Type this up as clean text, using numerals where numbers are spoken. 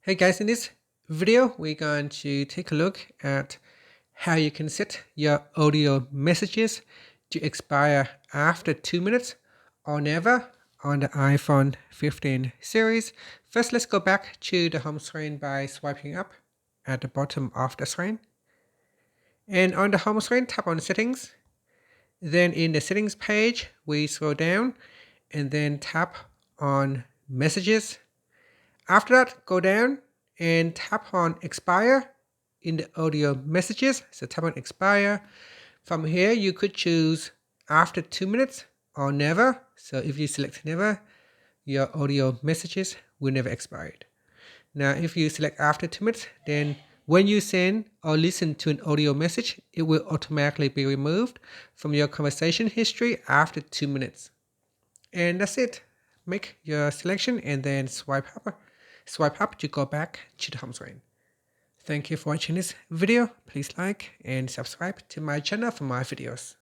Hey guys, in this video, we're going to take a look at how you can set your audio messages to expire after 2 minutes or never on the iPhone 15 series. First, let's go back to the home screen by swiping up at the bottom of the screen. And on the home screen, tap on settings. Then in the settings page, we scroll down and then tap on messages. After that, go down and tap on Expire in the audio messages. So tap on Expire. From here, you could choose after 2 minutes or never. So if you select never, your audio messages will never expire. Now, if you select after 2 minutes, then when you send or listen to an audio message, it will automatically be removed from your conversation history after 2 minutes. And that's it. Make your selection and then swipe up to go back to the home screen. Thank you for watching this video. Please like and subscribe to my channel for more videos.